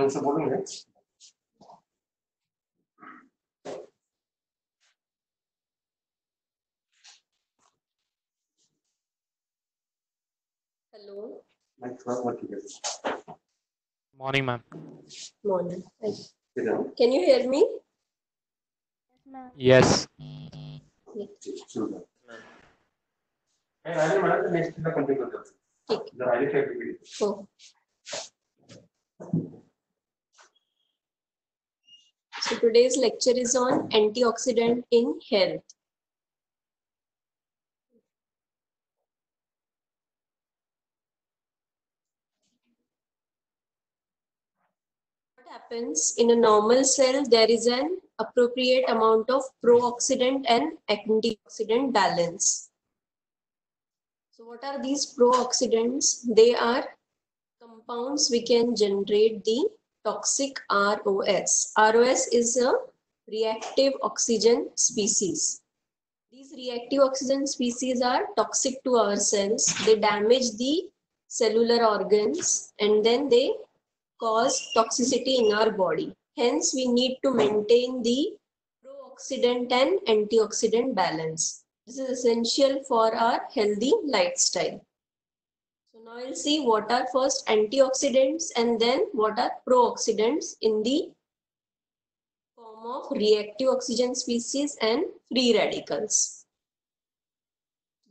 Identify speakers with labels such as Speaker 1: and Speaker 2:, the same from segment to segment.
Speaker 1: से बोलेंगे।
Speaker 2: Hello.
Speaker 3: Morning, ma'am.
Speaker 2: Morning. Can you hear me?
Speaker 3: Yes.
Speaker 2: Oh. So today's lecture is on antioxidant in health. What happens in a normal cell? There is an appropriate amount of pro-oxidant and antioxidant balance. So what are these pro-oxidants? They are compounds we can generate the toxic ROS. ROS is a reactive oxygen species. These reactive oxygen species are toxic to our cells. They damage the cellular organs and then they cause toxicity in our body. Hence, we need to maintain the pro-oxidant and antioxidant balance. This is essential for our healthy lifestyle. So now we'll see what are first antioxidants and then what are pro-oxidants in the form of reactive oxygen species and free radicals.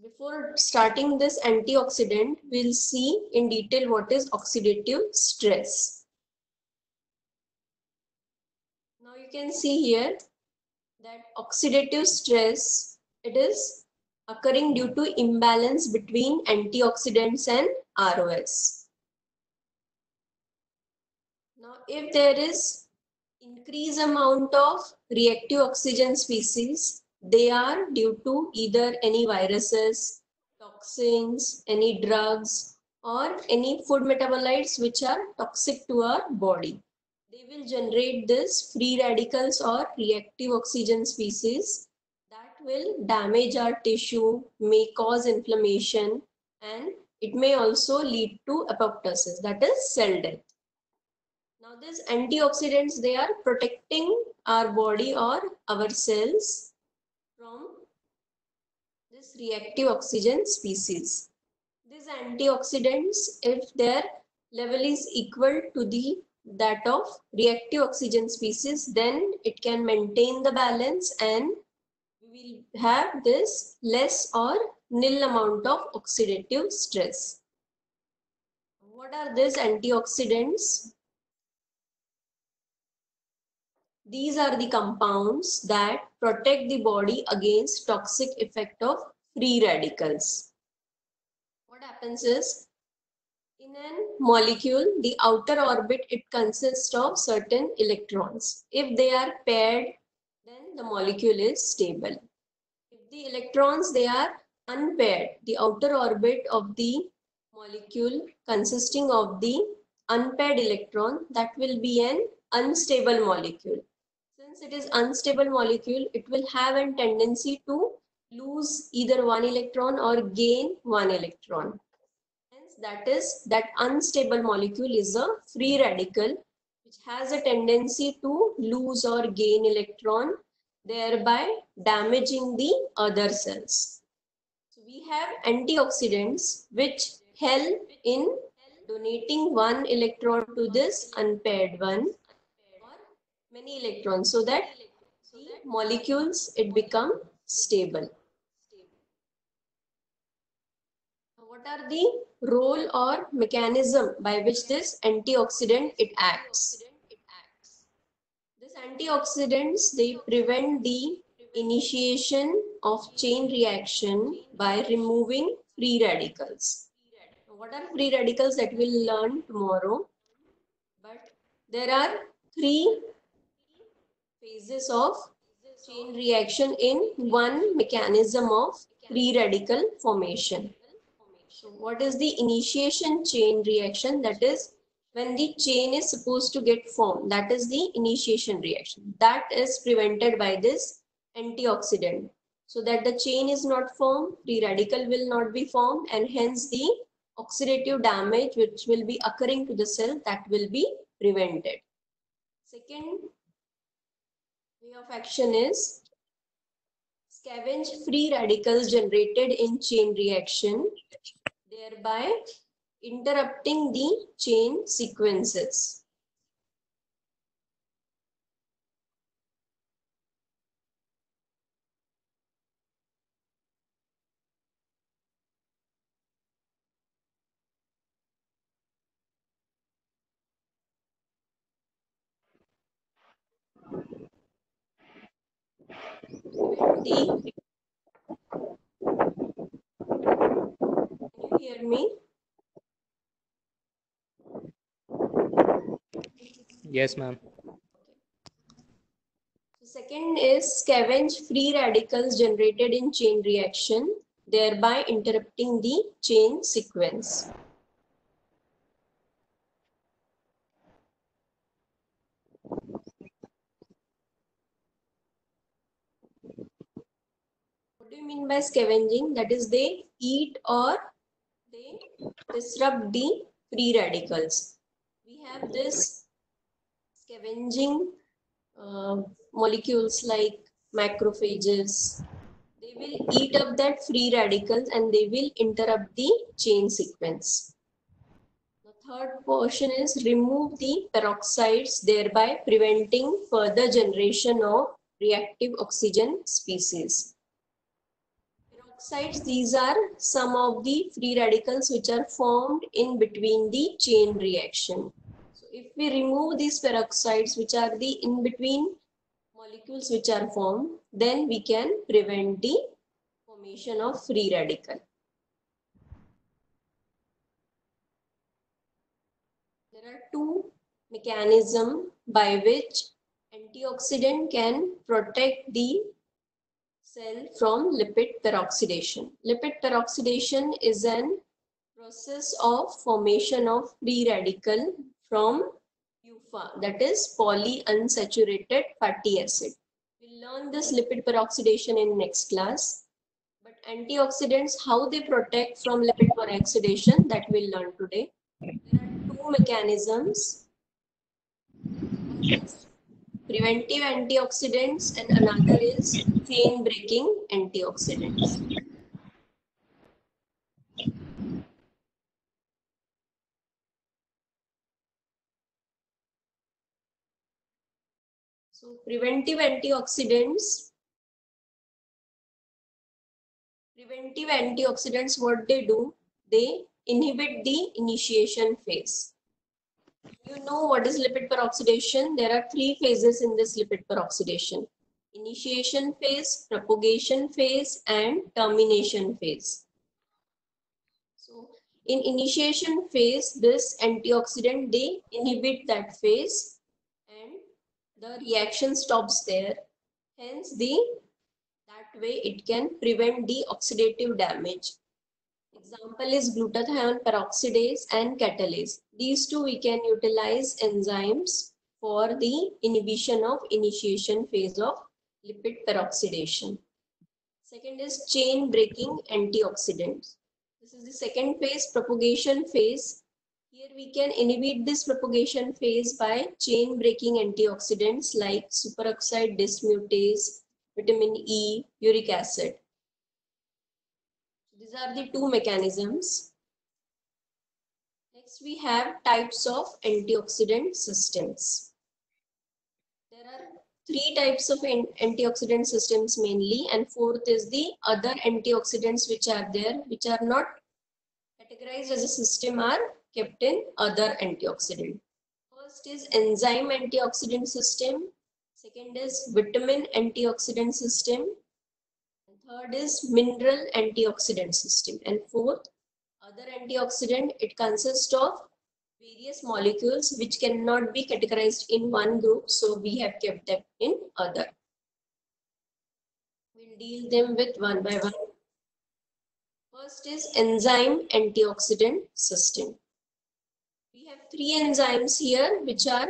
Speaker 2: Before starting this antioxidant, we'll see in detail what is oxidative stress. Now you can see here that oxidative stress, it is occurring due to imbalance between antioxidants and ROS. Now if there is increased amount of reactive oxygen species, they are due to either any viruses, toxins, any drugs, or any food metabolites which are toxic to our body. They will generate this free radicals or reactive oxygen species that will damage our tissue, may cause inflammation, and it may also lead to apoptosis, that is cell death. Now these antioxidants, they are protecting our body or our cells from this reactive oxygen species. These antioxidants, if their level is equal to that of reactive oxygen species, then it can maintain the balance and we will have this less or nil amount of oxidative stress. What are these antioxidants? These are the compounds that protect the body against toxic effect of free radicals. What happens is, in a molecule, the outer orbit, it consists of certain electrons. If they are paired, then the molecule is stable. If the electrons, they are unpaired, the outer orbit of the molecule consisting of the unpaired electron, that will be an unstable molecule. Since it is unstable molecule, it will have a tendency to lose either one electron or gain one electron. Hence, that unstable molecule is a free radical which has a tendency to lose or gain electron, thereby damaging the other cells. So we have antioxidants which help in donating one electron to this unpaired one, many electrons, so that the molecules, it become stable. What are the role or mechanism by which this antioxidant it acts? These antioxidants, they prevent the initiation of chain reaction by removing free radicals. What are free radicals that we'll learn tomorrow? But there are three phases of chain reaction in one mechanism of free radical formation. So what is the initiation chain reaction? That is when the chain is supposed to get formed. That is the initiation reaction. That is prevented by this antioxidant. so that the chain is not formed, free radical will not be formed, and hence the oxidative damage which will be occurring to the cell, that will be prevented. Second way of action is scavenge free radicals generated in chain reaction, thereby interrupting the chain sequences. Can you hear me?
Speaker 1: Yes, ma'am.
Speaker 2: So second is scavenge free radicals generated in chain reaction, thereby interrupting the chain sequence. What do you mean by scavenging? That is, they eat or they disrupt the free radicals. We have this scavenging molecules like macrophages. They will eat up that free radicals and they will interrupt the chain sequence. The third portion is remove the peroxides, thereby preventing further generation of reactive oxygen species. Peroxides, these are some of the free radicals which are formed in between the chain reaction. So if we remove these peroxides, which are the in between molecules which are formed, then we can prevent the formation of free radical. There are two mechanisms by which antioxidant can protect the cell from lipid peroxidation. Lipid peroxidation is an process of formation of free radical from PUFA, that is polyunsaturated fatty acid. We'll learn this lipid peroxidation in next class. But antioxidants, how they protect from lipid peroxidation, that we'll learn today. There are two mechanisms. One is preventive antioxidants and another is chain breaking antioxidants. So preventive antioxidants, what they do, they inhibit the initiation phase. You know what is lipid peroxidation? There are three phases in this lipid peroxidation: initiation phase, propagation phase, and termination phase. So in initiation phase, this antioxidant, they inhibit that phase and the reaction stops there. Hence, that way it can prevent the oxidative damage. Example is glutathione peroxidase and catalase. These two we can utilize enzymes for the inhibition of initiation phase of lipid peroxidation. Second is chain breaking antioxidants. This is the second phase, propagation phase. Here we can inhibit this propagation phase by chain breaking antioxidants like superoxide dismutase, vitamin E, uric acid. These are the two mechanisms. Next, we have types of antioxidant systems. There are three types of antioxidant systems mainly, and fourth is the other antioxidants which are there, which are not categorized as a system, are kept in other antioxidant. First is enzyme antioxidant system. Second is vitamin antioxidant system. And third is mineral antioxidant system. And fourth, other antioxidant. It consists of various molecules which cannot be categorized in one group, so we have kept them in other. We'll deal them with one by one. First is enzyme antioxidant system. We have three enzymes here which are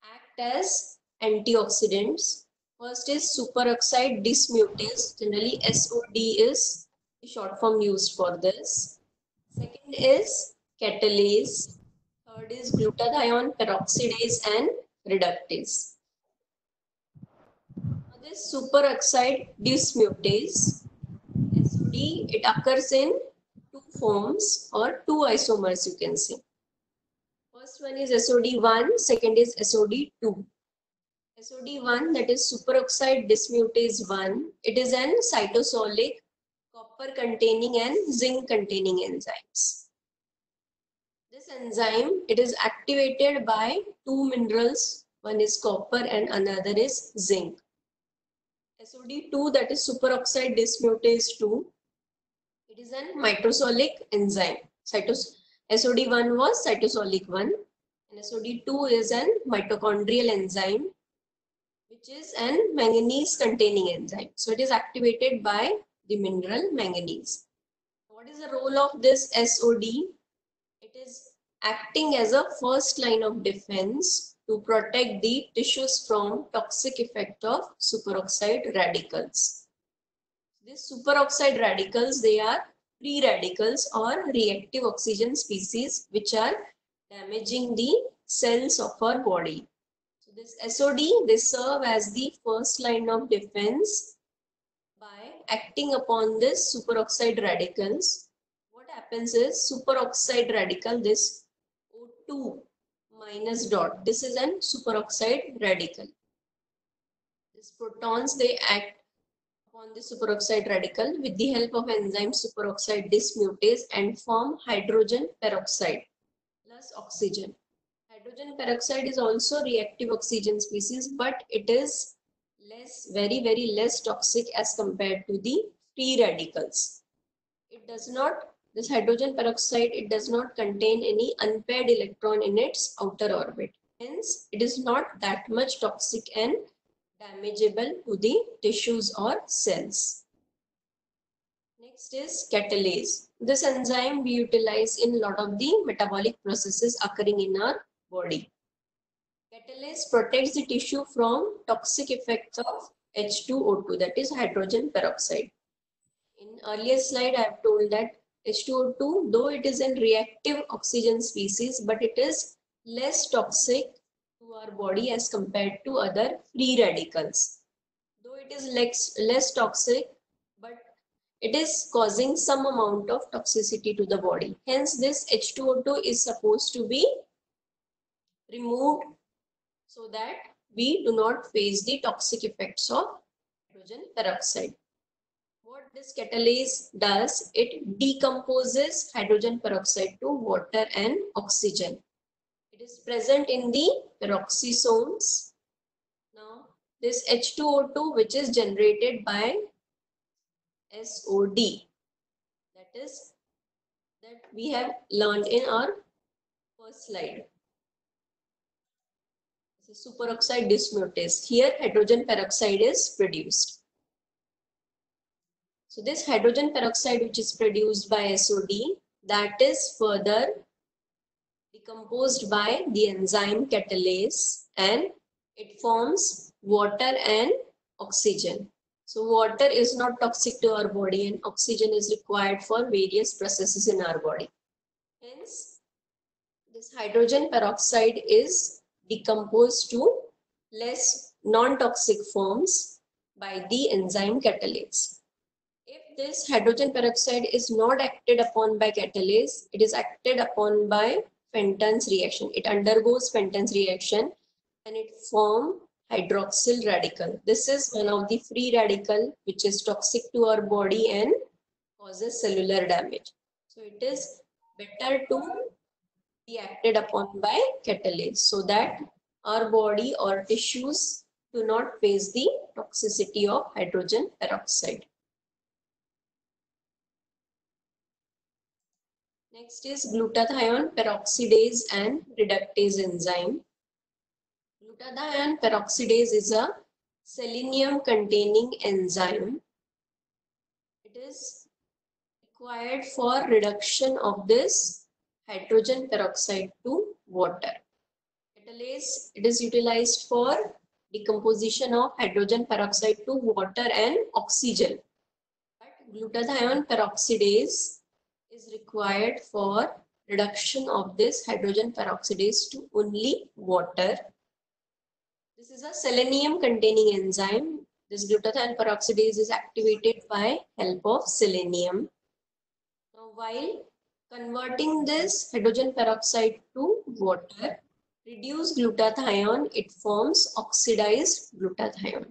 Speaker 2: act as antioxidants. First is superoxide dismutase. Generally, SOD is the short form used for this. Second is catalase. Third is glutathione peroxidase and reductase. Now this superoxide dismutase, SOD, it occurs in two forms or two isomers, you can say. First one is SOD1, second is SOD2. SOD1, that is superoxide dismutase 1, it is an cytosolic copper containing and zinc containing enzymes. This enzyme, it is activated by two minerals, one is copper and another is zinc. SOD2, that is superoxide dismutase 2, it is an mitrosolic enzyme. SOD1 was cytosolic 1 and SOD2 is an mitochondrial enzyme, which is an manganese containing enzyme. So it is activated by the mineral manganese. What is the role of this SOD? It is acting as a first line of defense to protect the tissues from toxic effect of superoxide radicals. These superoxide radicals, they are free radicals or reactive oxygen species which are damaging the cells of our body. So this SOD, they serve as the first line of defense by acting upon this superoxide radicals. What happens is superoxide radical, this O2 minus dot, this is an superoxide radical. These protons, they act upon the superoxide radical with the help of enzyme superoxide dismutase and form hydrogen peroxide plus oxygen. Hydrogen peroxide is also reactive oxygen species, but it is very less toxic as compared to the free radicals. It does not, this hydrogen peroxide, it does not contain any unpaired electron in its outer orbit. Hence, it is not that much toxic and damageable to the tissues or cells. Next is catalase. This enzyme we utilize in a lot of the metabolic processes occurring in our body. Catalase protects the tissue from toxic effects of H2O2, that is hydrogen peroxide. In earlier slide, I have told that H2O2, though it is a reactive oxygen species, but it is less toxic to our body as compared to other free radicals. Though it is less toxic, but it is causing some amount of toxicity to the body. Hence, this H2O2 is supposed to be removed so that we do not face the toxic effects of hydrogen peroxide. What this catalase does, it decomposes hydrogen peroxide to water and oxygen. It is present in the peroxisomes. Now, this H2O2, which is generated by SOD, that we have learned in our first slide. This is superoxide dismutase. Here, hydrogen peroxide is produced. So this hydrogen peroxide which is produced by SOD, that is further decomposed by the enzyme catalase and it forms water and oxygen. So water is not toxic to our body and oxygen is required for various processes in our body. Hence, this hydrogen peroxide is decomposed to less non-toxic forms by the enzyme catalase. If this hydrogen peroxide is not acted upon by catalase, it is acted upon by Fenton's reaction. It undergoes Fenton's reaction and it forms hydroxyl radical. This is one of the free radical which is toxic to our body and causes cellular damage. So it is better to be acted upon by catalase so that our body or tissues do not face the toxicity of hydrogen peroxide. Next is glutathione peroxidase and reductase enzyme. Glutathione peroxidase is a selenium containing enzyme. It is required for reduction of this hydrogen peroxide to water. Catalase, it is utilized for decomposition of hydrogen peroxide to water and oxygen. But glutathione peroxidase is required for reduction of this hydrogen peroxidase to only water. This is a selenium containing enzyme. This glutathione peroxidase is activated by help of selenium. Now, while converting this hydrogen peroxide to water, reduced glutathione, it forms oxidized glutathione.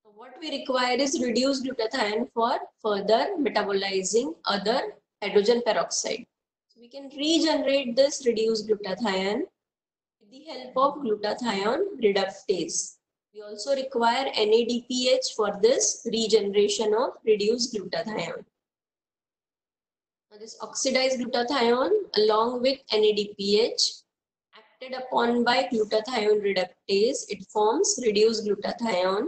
Speaker 2: So what we require is reduced glutathione for further metabolizing other hydrogen peroxide. So we can regenerate this reduced glutathione with the help of glutathione reductase. We also require NADPH for this regeneration of reduced glutathione. Now this oxidized glutathione along with NADPH acted upon by glutathione reductase, it forms reduced glutathione,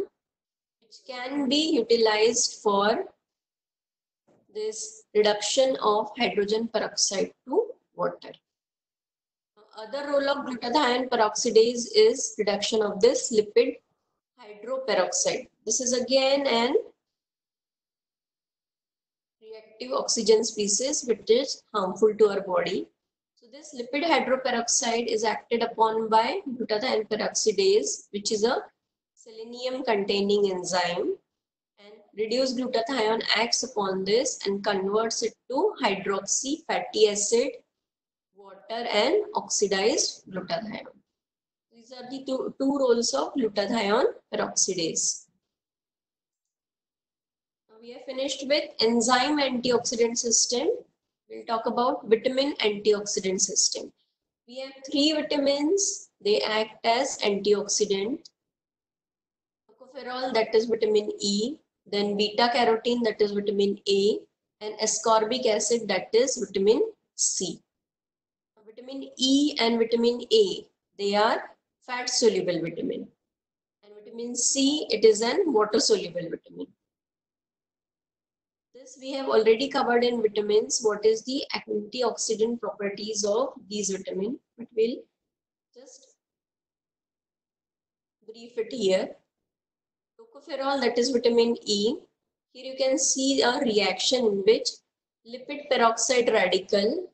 Speaker 2: which can be utilized for this reduction of hydrogen peroxide to water. Other role of glutathione peroxidase is reduction of this lipid hydroperoxide. This is again an reactive oxygen species which is harmful to our body. So this lipid hydroperoxide is acted upon by glutathione peroxidase, which is a selenium containing enzyme, and reduced glutathione acts upon this and converts it to hydroxy fatty acid, water and oxidized glutathione. These are the two roles of glutathione peroxidase. Now we are finished with enzyme antioxidant system. We'll talk about vitamin antioxidant system. We have 3 vitamins. They act as antioxidant. Tocopherol, that is vitamin E. Then beta carotene, that is vitamin A. And ascorbic acid, that is vitamin C. Vitamin E and vitamin A, they are fat soluble vitamin. And vitamin C, it is an water soluble vitamin. This we have already covered in vitamins. What is the antioxidant properties of these vitamins? But we'll just brief it here. Tocopherol, that is vitamin E. Here you can see a reaction in which lipid peroxide radical,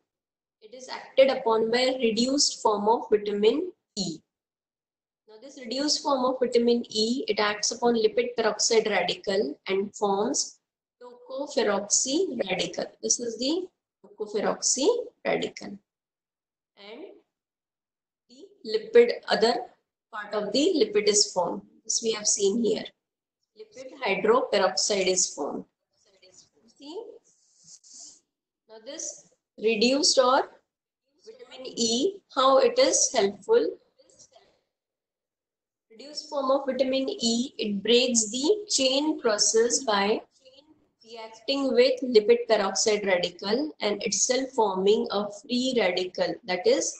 Speaker 2: it is acted upon by a reduced form of vitamin E. Now this reduced form of vitamin E, it acts upon lipid peroxide radical and forms tocopheroxy radical. This is the tocopheroxy radical. And the lipid, other part of the lipid is formed. This we have seen here. Lipid hydroperoxide is formed. See? Now this reduced or vitamin E, how it is helpful. Reduced form of vitamin E, it breaks the chain process by reacting with lipid peroxide radical and itself forming a free radical, that is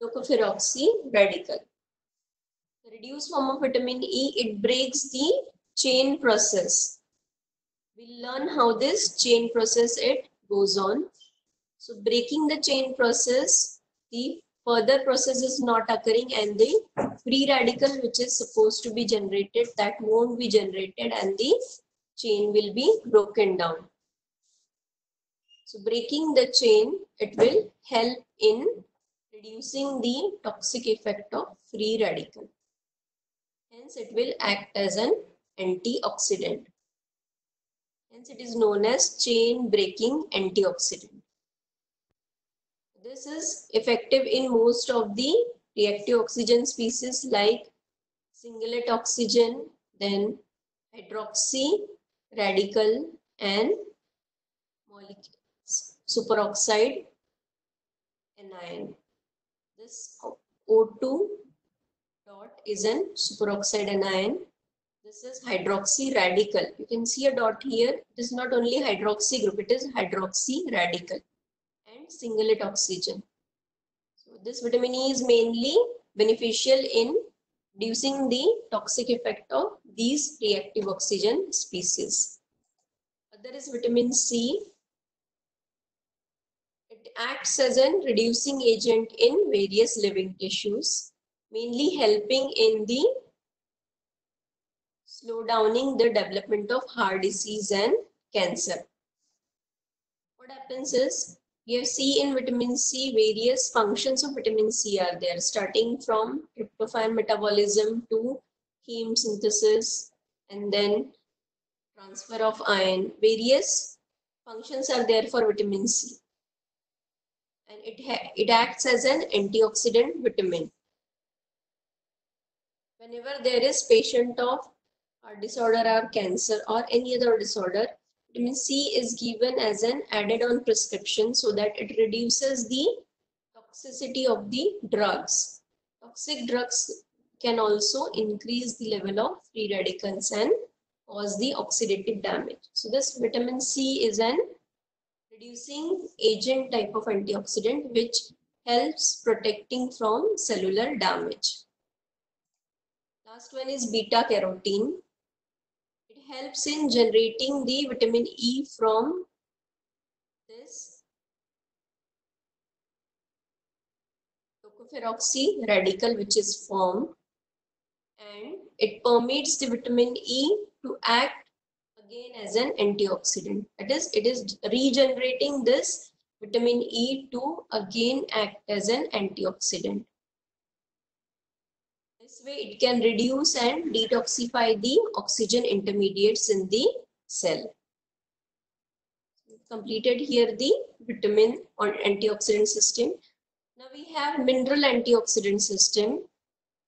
Speaker 2: tocopheroxy radical. The reduced form of vitamin E, it breaks the chain process. We'll learn how this chain process it goes on. So breaking the chain process, the further process is not occurring and the free radical which is supposed to be generated, that won't be generated and the chain will be broken down. So breaking the chain, it will help in reducing the toxic effect of free radical. Hence it will act as an antioxidant. Hence it is known as chain breaking antioxidant. This is effective in most of the reactive oxygen species like singlet oxygen, then hydroxy radical and molecules, superoxide anion. This O2 dot is an superoxide anion. This is hydroxy radical. You can see a dot here. It is not only hydroxy group, it is hydroxy radical and singlet oxygen. So this vitamin E is mainly beneficial in reducing the toxic effect of these reactive oxygen species. Other is vitamin C. It acts as a reducing agent in various living tissues, mainly helping in the slow downing the development of heart disease and cancer. What happens is, we have C in vitamin C, various functions of vitamin C are there, starting from tryptophan metabolism to heme synthesis and then transfer of iron. Various functions are there for vitamin C, and it acts as an antioxidant vitamin. Whenever there is patient of heart disorder or cancer or any other disorder, vitamin C is given as an added on prescription so that it reduces the toxicity of the drugs. Toxic drugs can also increase the level of free radicals and cause the oxidative damage. So this vitamin C is an reducing agent type of antioxidant which helps protecting from cellular damage. Last one is beta carotene. It helps in generating the vitamin E from this tocopheroxy radical which is formed, and it permits the vitamin E to act again as an antioxidant. That is, it is regenerating this vitamin E to again act as an antioxidant. This way it can reduce and detoxify the oxygen intermediates in the cell. We've completed here the vitamin or antioxidant system. Now we have mineral antioxidant system.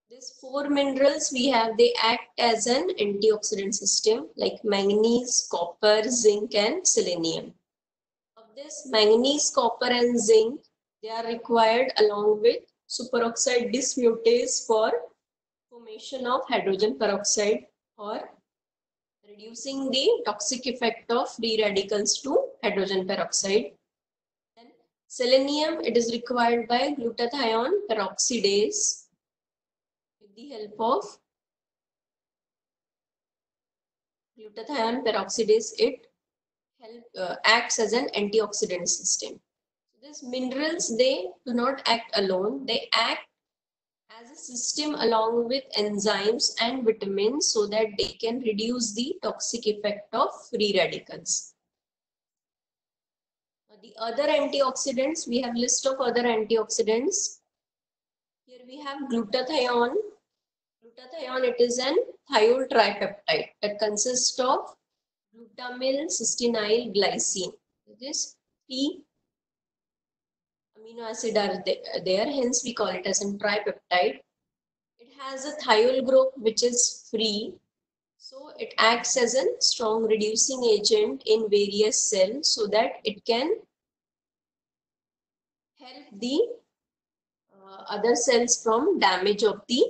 Speaker 2: These 4 minerals we have, they act as an antioxidant system like manganese, copper, zinc and selenium. Of this manganese, copper and zinc, they are required along with superoxide dismutase for formation of hydrogen peroxide or reducing the toxic effect of free radicals to hydrogen peroxide. Then selenium, it is required by glutathione peroxidase. With the help of glutathione peroxidase, it acts as an antioxidant system. So these minerals, they do not act alone. They act as a system along with enzymes and vitamins so that they can reduce the toxic effect of free radicals. Now, the other antioxidants, we have list of other antioxidants. Here we have glutathione. Glutathione, it is an thiol tripeptide that consists of glutamyl, cysteine, glycine. This 3 amino acid are there, hence we call it as a tripeptide. It has a thiol group which is free, so it acts as a strong reducing agent in various cells so that it can help the other cells from damage of the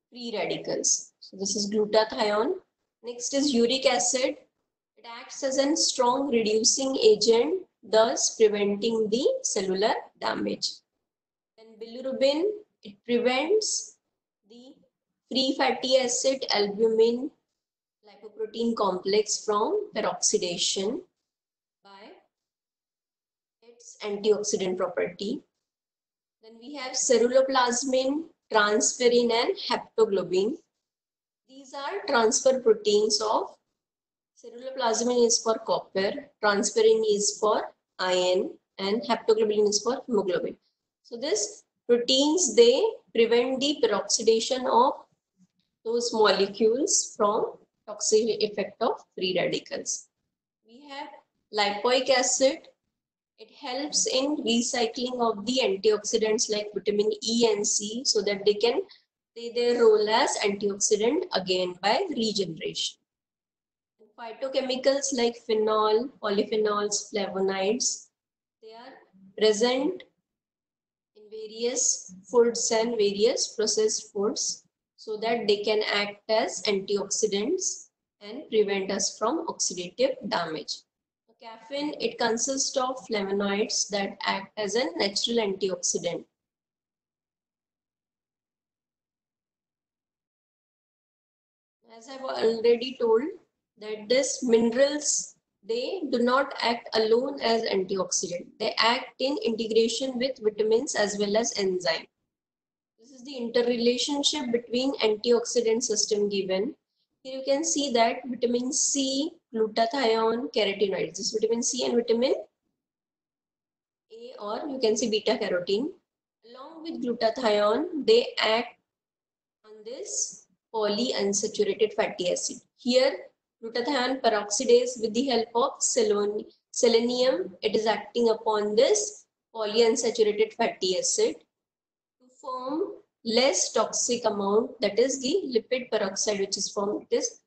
Speaker 2: free radicals. So this is glutathione. Next is uric acid. It acts as a strong reducing agent, thus preventing the cellular damage. Then bilirubin, it prevents the free fatty acid albumin lipoprotein complex from peroxidation by its antioxidant property. Then we have ceruloplasmin, transferrin and haptoglobin. These are transfer proteins of ceruloplasmin is for copper, transferrin is for iron, and haptoglobin is for hemoglobin. So these proteins, they prevent the peroxidation of those molecules from toxic effect of free radicals. We have lipoic acid. It helps in recycling of the antioxidants like vitamin E and C so that they can play their role as antioxidant again by regeneration. Phytochemicals like phenol, polyphenols, flavonoids, they are present in various foods and various processed foods so that they can act as antioxidants and prevent us from oxidative damage. Caffeine, it consists of flavonoids that act as a natural antioxidant. As I've already told, that these minerals, they do not act alone as antioxidant. They act in integration with vitamins as well as enzyme. This is the interrelationship between antioxidant system given. Here you can see that vitamin C, glutathione, carotenoids. This vitamin C and vitamin A, or you can see beta carotene. Along with glutathione, they act on this polyunsaturated fatty acid. Here, glutathione peroxidase with the help of selenium, it is acting upon this polyunsaturated fatty acid to form less toxic amount, that is the lipid peroxide which is formed. It is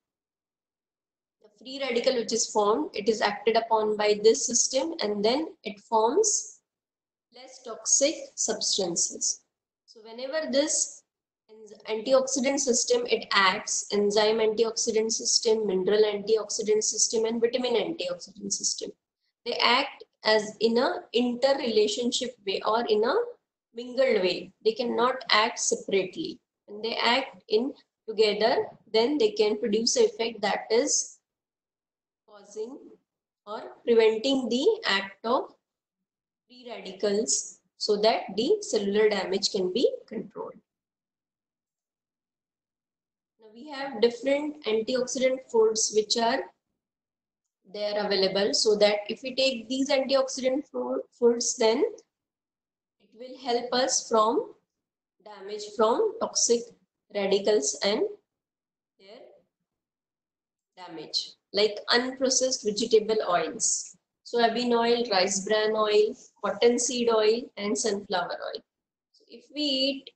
Speaker 2: the free radical which is formed, it is acted upon by this system and then it forms less toxic substances. So whenever this antioxidant system it acts, enzyme antioxidant system, mineral antioxidant system and vitamin antioxidant system, they act as in a interrelationship way or in a mingled way. They cannot act separately. When they act in together, then they can produce an effect that is causing or preventing the act of free radicals so that the cellular damage can be controlled. Now we have different antioxidant foods which are there available, so that if we take these antioxidant foods, then it will help us from damage from toxic radicals and their damage, like unprocessed vegetable oils. Soybean oil, rice bran oil, cottonseed oil and sunflower oil. So if we eat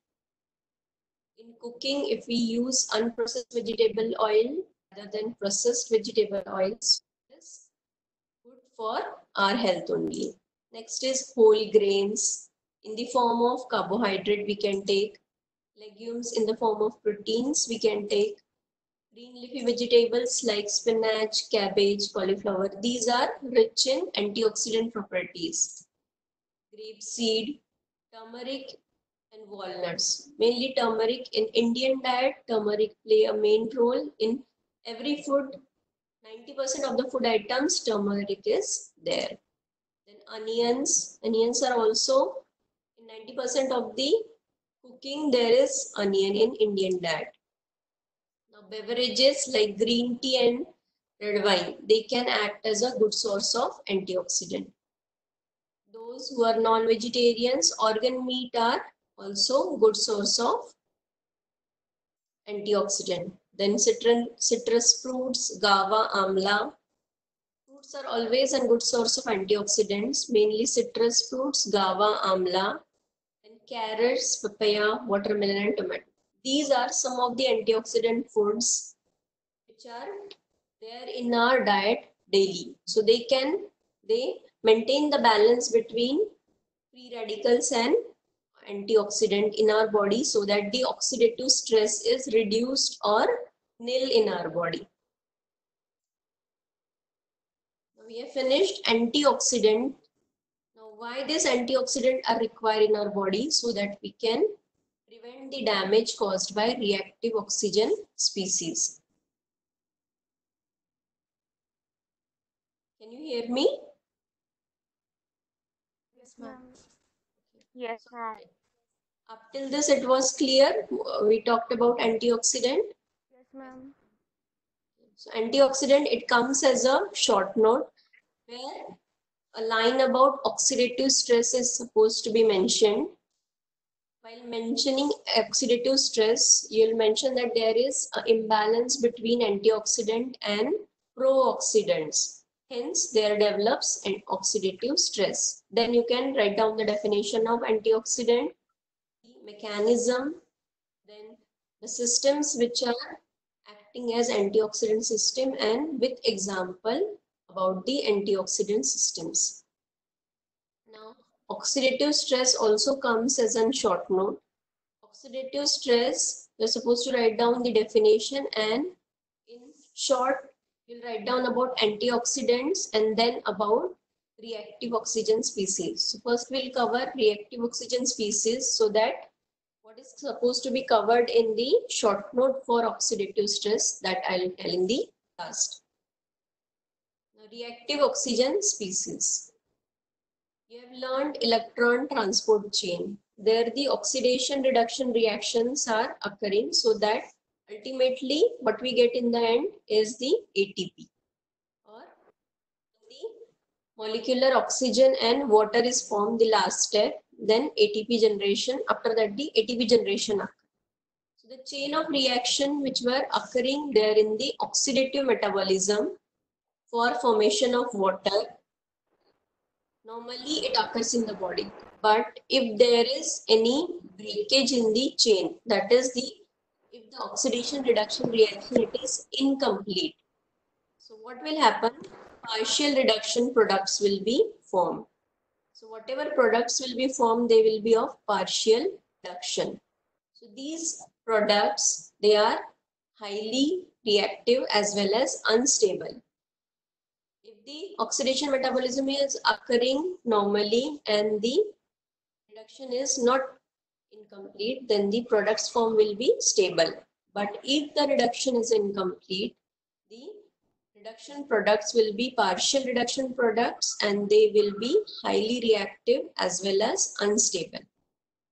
Speaker 2: in cooking, if we use unprocessed vegetable oil rather than processed vegetable oils, it's good for our health only. Next is whole grains. In the form of carbohydrate, we can take legumes. In the form of proteins, we can take green leafy vegetables like spinach, cabbage, cauliflower. These are rich in antioxidant properties. Grapeseed, turmeric, and walnuts. Mainly turmeric. In Indian diet, turmeric play a main role in every food. 90% of the food items, turmeric is there. Then onions. Onions are also in 90% of the cooking, there is onion in Indian diet. Now beverages like green tea and red wine, they can act as a good source of antioxidant. Those who are non-vegetarians, organ meat are also good source of antioxidant. Then citrus fruits, guava, amla. Fruits are always a good source of antioxidants, mainly citrus fruits, guava, amla, and carrots, papaya, watermelon, and tomato. These are some of the antioxidant foods which are there in our diet daily. So they maintain the balance between free radicals and antioxidant in our body so that the oxidative stress is reduced or nil in our body. Now we have finished antioxidant. Now why these antioxidants are required in our body? So that we can prevent the damage caused by reactive oxygen species. Can you hear me?
Speaker 1: Yes, ma'am. Yes, ma'am.
Speaker 2: Up till this it was clear. We talked about antioxidant.
Speaker 1: Yes, ma'am.
Speaker 2: So antioxidant, it comes as a short note where a line about oxidative stress is supposed to be mentioned. While mentioning oxidative stress, you'll mention that there is an imbalance between antioxidant and pro-oxidants. Hence, there develops an oxidative stress. Then you can write down the definition of antioxidant, the mechanism, then the systems which are acting as antioxidant system, and with example about the antioxidant systems. Now, oxidative stress also comes as a short note. Oxidative stress, you're supposed to write down the definition, and in short, you'll write down about antioxidants and then about reactive oxygen species. So first we'll cover reactive oxygen species, so that what is supposed to be covered in the short note for oxidative stress, that I'll tell in the last. Now, reactive oxygen species. You have learned electron transport chain. There the oxidation reduction reactions are occurring so that Ultimately, what we get in the end is the ATP, or the molecular oxygen and water is formed, the last step, then ATP generation, after that the ATP generation occurs. So the chain of reaction which were occurring there in the oxidative metabolism for formation of water, normally it occurs in the body. But if there is any breakage in the chain, that is if the oxidation reduction reaction it is incomplete. So what will happen? Partial reduction products will be formed. So whatever products will be formed, they will be of partial reduction. So these products, they are highly reactive as well as unstable. If the oxidation metabolism is occurring normally and the reduction is not incomplete, then the products form will be stable. But if the reduction is incomplete, the reduction products will be partial reduction products and they will be highly reactive as well as unstable.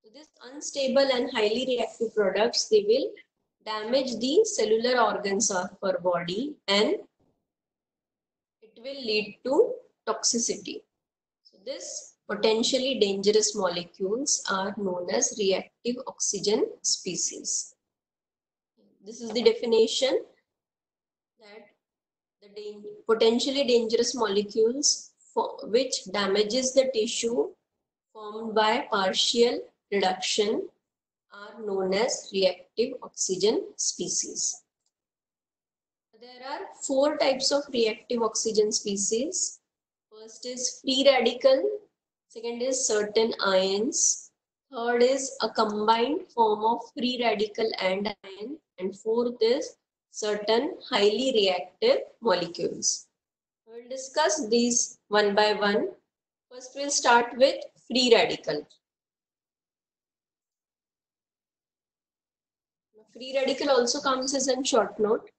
Speaker 2: So this unstable and highly reactive products, they will damage the cellular organs of our body and it will lead to toxicity. So this potentially dangerous molecules are known as reactive oxygen species. This is the definition, that the potentially dangerous molecules which damages the tissue formed by partial reduction are known as reactive oxygen species. There are 4 types of reactive oxygen species. First is free radical, second is certain ions, third is a combined form of free radical and ion, and fourth is certain highly reactive molecules. We will discuss these one by one. First, we'll start with free radical. Free radical also comes as a short note.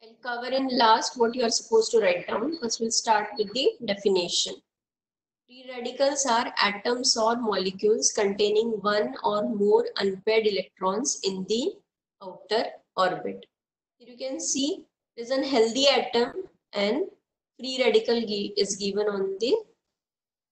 Speaker 2: I'll cover in last what you are supposed to write down. First, we'll start with the definition. Free radicals are atoms or molecules containing one or more unpaired electrons in the outer orbit. Here you can see there is a healthy atom and free radical is given on the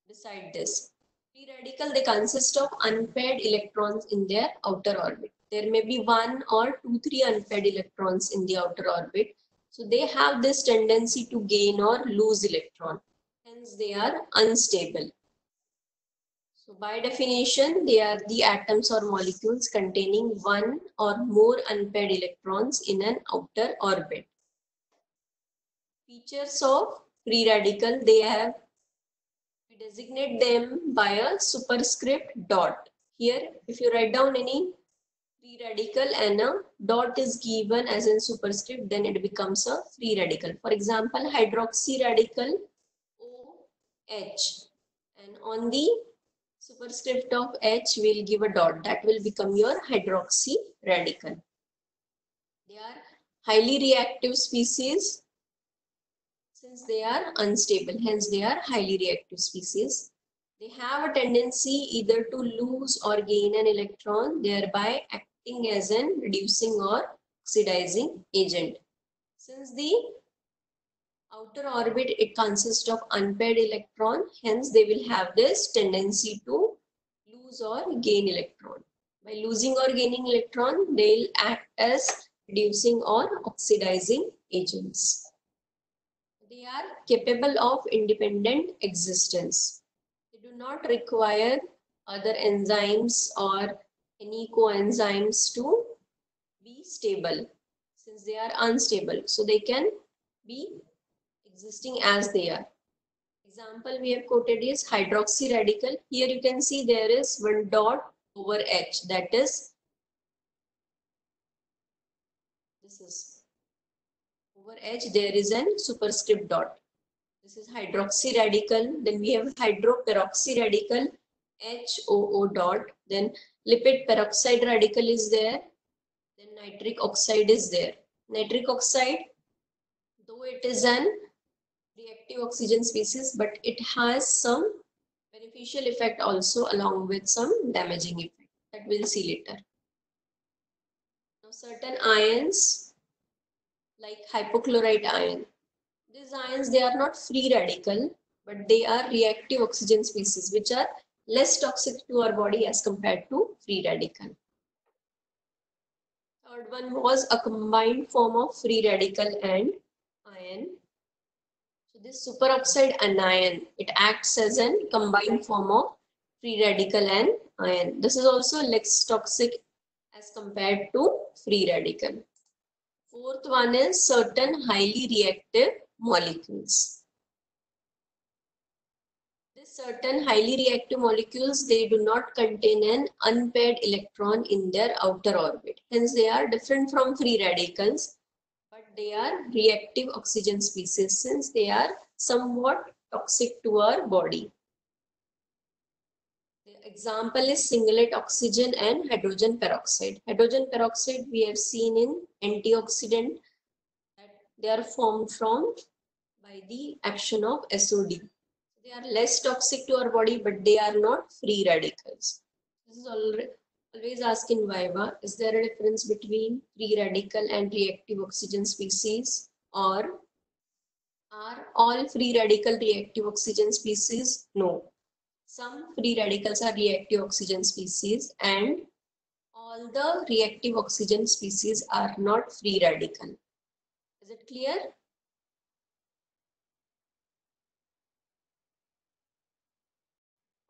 Speaker 2: beside this. Free radical, they consist of unpaired electrons in their outer orbit. There may be 1 or 2, 3 unpaired electrons in the outer orbit. So they have this tendency to gain or lose electron. Hence they are unstable. So by definition, they are the atoms or molecules containing 1 or more unpaired electrons in an outer orbit. Features of free radical, we designate them by a superscript dot. Here, if you write down any free radical and a dot is given as in superscript, then it becomes a free radical. For example, hydroxy radical OH, and on the superscript of H will give a dot, that will become your hydroxy radical. They are highly reactive species since they are unstable, hence they are highly reactive species. They have a tendency either to lose or gain an electron, thereby acting as an reducing or oxidizing agent. Since the outer orbit, it consists of unpaired electron, hence they will have this tendency to lose or gain electron. By losing or gaining electron, they'll act as reducing or oxidizing agents. They are capable of independent existence. They do not require other enzymes or any coenzymes to be stable since they are unstable. So they can be existing as they are. Example we have quoted is hydroxy radical. Here you can see there is one dot over H, that is, this is over H, there is an superscript dot. This is hydroxy radical. Then we have hydroperoxy radical, HOO dot. Then lipid peroxide radical is there. Then nitric oxide is there. Nitric oxide, though it is an reactive oxygen species, but it has some beneficial effect also along with some damaging effect that we'll see later. Now certain ions like hypochlorite ion, these ions, they are not free radical, but they are reactive oxygen species which are less toxic to our body as compared to free radical. Third one was a combined form of free radical and ion. So this superoxide anion, it acts as a combined form of free radical and ion. This is also less toxic as compared to free radical. Fourth one is certain highly reactive molecules. These certain highly reactive molecules, they do not contain an unpaired electron in their outer orbit. Hence, they are different from free radicals, but they are reactive oxygen species since they are somewhat toxic to our body. The example is singlet oxygen and hydrogen peroxide. Hydrogen peroxide we have seen in antioxidant that they are formed from by the action of SOD. They are less toxic to our body, but they are not free radicals. This is always asked in Viva. Is there a difference between free radical and reactive oxygen species? Or are all free radical reactive oxygen species? No. Some free radicals are reactive oxygen species and all the reactive oxygen species are not free radical. Is it clear?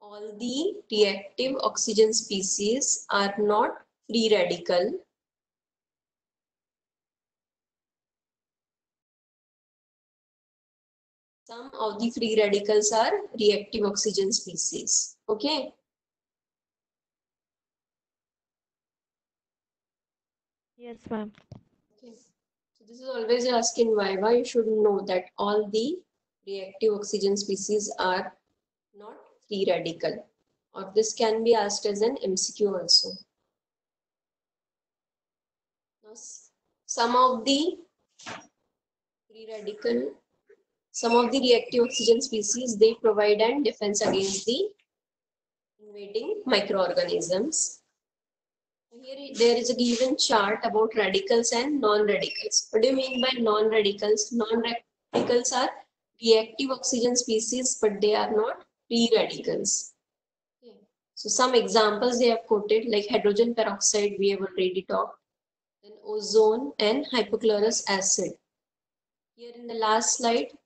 Speaker 2: All the reactive oxygen species are not free radical. Some of the free radicals are reactive oxygen species. Okay.
Speaker 1: Yes, ma'am.
Speaker 2: Okay. So this is always asked in Viva. You should know that all the reactive oxygen species are not free radical. Or this can be asked as an MCQ also. Now, some of the reactive oxygen species, they provide an defense against the invading microorganisms. Here there is a given chart about radicals and non-radicals. What do you mean by non-radicals? Non-radicals are reactive oxygen species, but they are not free radicals. Okay. So some examples they have quoted like hydrogen peroxide, we have already talked, then ozone and hypochlorous acid. Here in the last slide,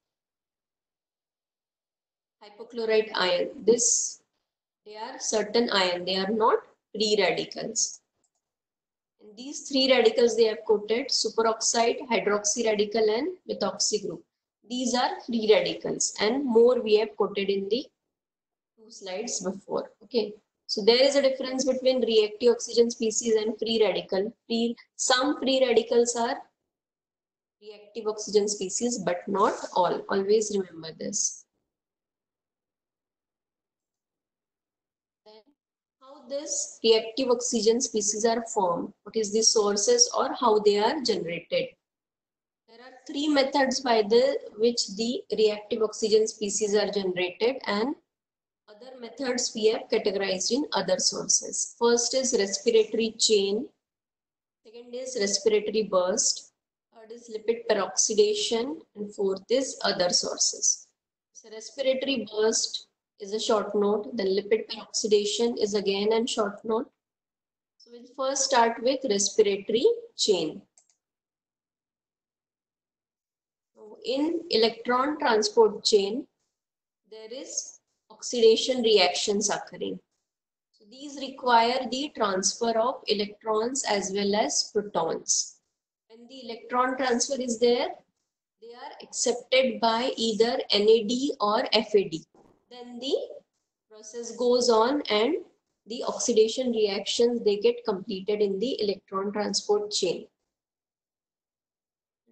Speaker 2: hypochlorite ion. They are certain ion, they are not free radicals. And these three radicals they have quoted, superoxide, hydroxy radical and methoxy group. These are free radicals and more we have quoted in the 2 slides before. Okay. So there is a difference between reactive oxygen species and free radical. Some free radicals are reactive oxygen species, but not all. Always remember this. Then how this reactive oxygen species are formed, what is the sources or how they are generated. There are 3 methods by which the reactive oxygen species are generated and other methods we have categorized in other sources. First is respiratory chain, second is respiratory burst, third is lipid peroxidation, and fourth is other sources. So respiratory burst is a short note, then lipid peroxidation is again a short note. So we'll first start with respiratory chain. So in electron transport chain, there is oxidation reactions occurring. So these require the transfer of electrons as well as protons. When the electron transfer is there, they are accepted by either NAD or FAD. Then the process goes on and the oxidation reactions, they get completed in the electron transport chain.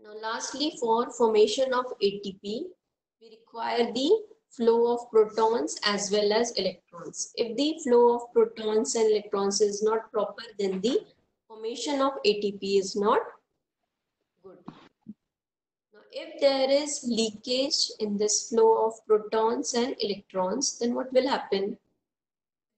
Speaker 2: Now lastly, for formation of ATP, we require the flow of protons as well as electrons. If the flow of protons and electrons is not proper, then the formation of ATP is not good. Now, if there is leakage in this flow of protons and electrons, then what will happen?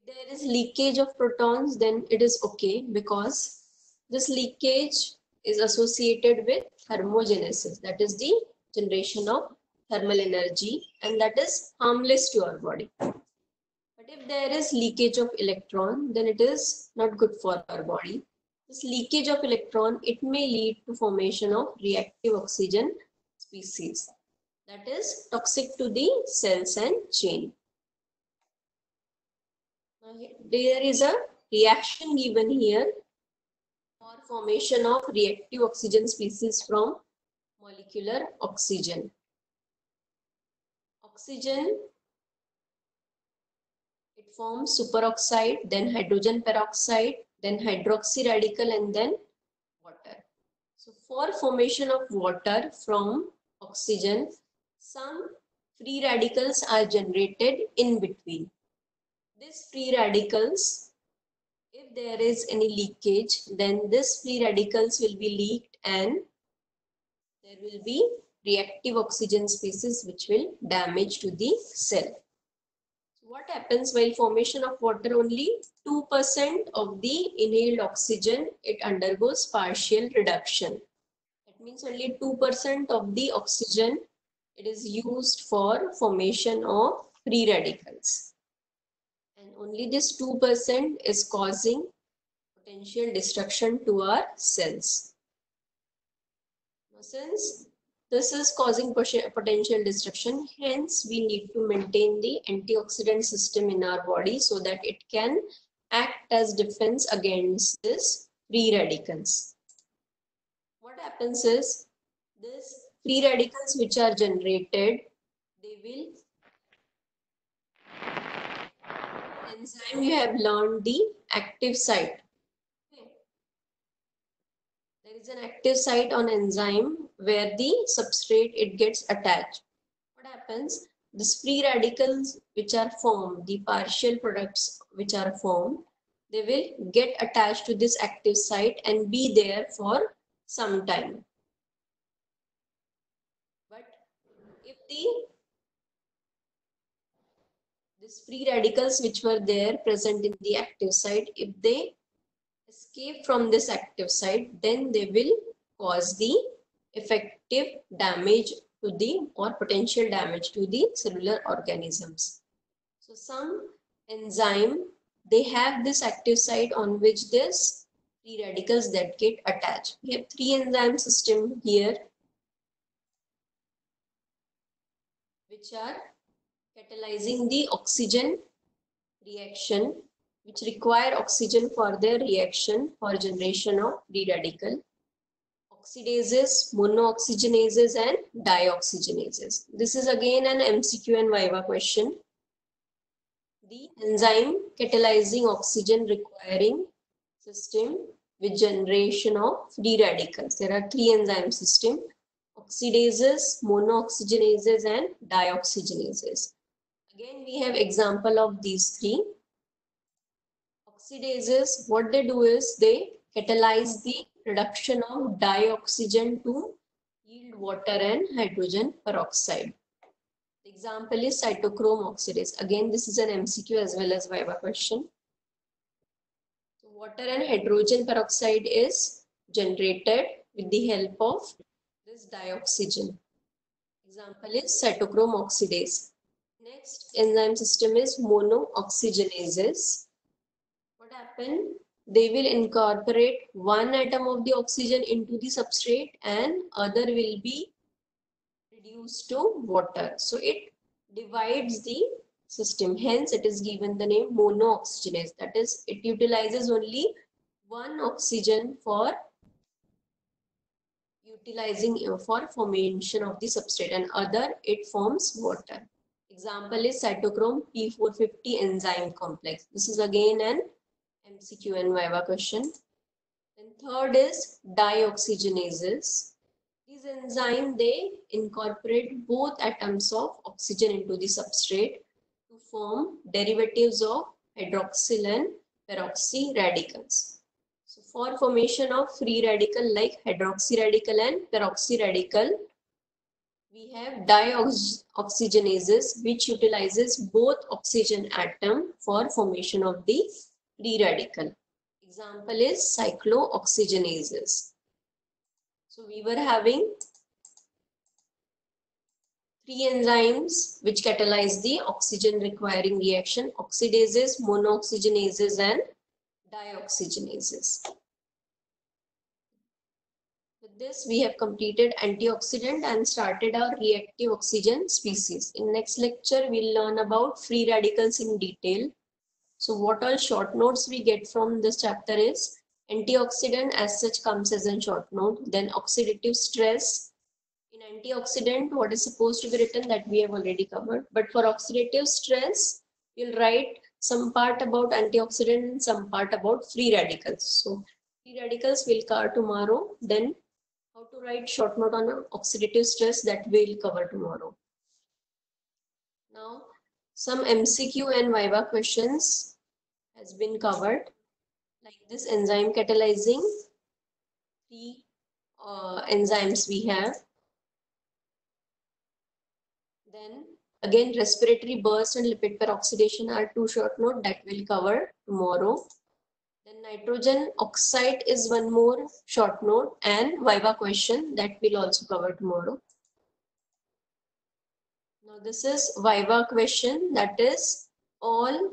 Speaker 2: If there is leakage of protons, then it is okay because This leakage is associated with thermogenesis, that is the generation of thermal energy, and that is harmless to our body. But if there is leakage of electron, then it is not good for our body. This leakage of electron, it may lead to formation of reactive oxygen species, that is toxic to the cells and chain. Now, there is a reaction given here for formation of reactive oxygen species from molecular oxygen. Oxygen, it forms superoxide, then hydrogen peroxide, then hydroxy radical, and then water. So for formation of water from oxygen, some free radicals are generated in between. These free radicals, if there is any leakage, then these free radicals will be leaked and there will be reactive oxygen species which will damage to the cell. So what happens while formation of water? Only 2% of the inhaled oxygen, it undergoes partial reduction. That means only 2% of the oxygen, it is used for formation of free radicals. And only this 2% is causing potential destruction to our cells. Now, since this is causing potential destruction, hence we need to maintain the antioxidant system in our body so that it can act as defense against this free radicals. What happens is, these free radicals which are generated, they will, enzyme you have learned the active site. There is an active site on enzyme where the substrate, it gets attached. What happens? These free radicals which are formed, the partial products which are formed, they will get attached to this active site and be there for some time. But if these free radicals which were there present in the active site, if they escape from this active site, then they will cause the effective damage to the or potential damage to the cellular organisms. So some enzyme, they have this active site on which this free radicals that get attached. We have three enzyme system here which are catalyzing the oxygen reaction, which require oxygen for their reaction for generation of free radical. Oxidases, monooxygenases, and dioxygenases. This is again an MCQ and Viva question. The enzyme catalyzing oxygen requiring system with generation of free radicals. There are three enzyme systems: oxidases, monooxygenases, and dioxygenases. Again, we have example of these three. Oxidases, what they do is they catalyze the reduction of dioxygen to yield water and hydrogen peroxide. The example is cytochrome oxidase. Again, this is an MCQ as well as Viva question. So water and hydrogen peroxide is generated with the help of this dioxygen. Example is cytochrome oxidase. Next enzyme system is monooxygenases. What happen? They will incorporate one atom of the oxygen into the substrate and other will be reduced to water. So it divides the system. Hence, it is given the name monooxygenase. That is, it utilizes only one oxygen for for formation of the substrate, and other it forms water. Example is cytochrome P450 enzyme complex. This is again an MCQ and Viva question. And third is dioxygenases. These enzymes, they incorporate both atoms of oxygen into the substrate to form derivatives of hydroxyl and peroxy radicals. So for formation of free radical like hydroxy radical and peroxy radical, we have dioxygenases which utilizes both oxygen atom for formation of the free radical. Example is cyclooxygenases. So we were having three enzymes which catalyze the oxygen requiring reaction: oxidases, monooxygenases, and dioxygenases. With this, we have completed antioxidant and started our reactive oxygen species. In next lecture, we'll learn about free radicals in detail. So what all short notes we get from this chapter is antioxidant as such comes as a short note, then oxidative stress. In antioxidant, what is supposed to be written that we have already covered. But for oxidative stress, you'll write some part about antioxidant and some part about free radicals. So free radicals will cover tomorrow. Then how to write short note on oxidative stress, that we'll cover tomorrow. Now, some MCQ and Viva questions has been covered. Like this enzyme catalyzing, three enzymes we have. Then again, respiratory burst and lipid peroxidation are two short note that we'll cover tomorrow. Then nitrogen oxide is one more short note and Viva question that we'll also cover tomorrow. Now this is Viva question, that is all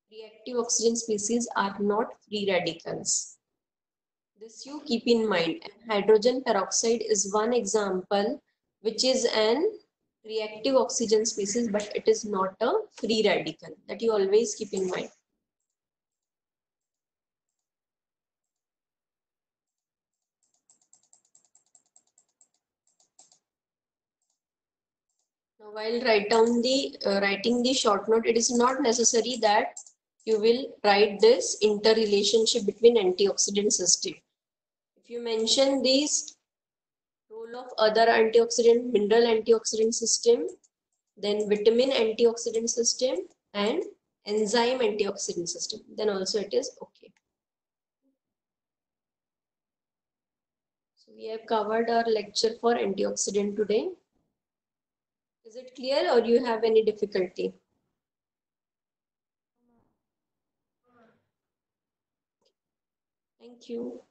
Speaker 2: reactive oxygen species are not free radicals. This you keep in mind. And hydrogen peroxide is one example which is an reactive oxygen species, but it is not a free radical. That you always keep in mind. Now, while writing the short note, it is not necessary that you will write this interrelationship between antioxidant system. If you mention these role of other antioxidant, mineral antioxidant system, then vitamin antioxidant system, and enzyme antioxidant system, then also it is okay. So we have covered our lecture for antioxidant today. Is it clear or you have any difficulty? Thank you.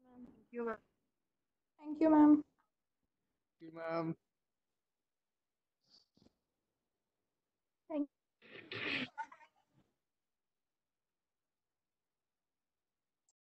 Speaker 3: Thank you, ma'am. Thank you, ma'am.
Speaker 4: Thank you, ma'am.
Speaker 3: Thank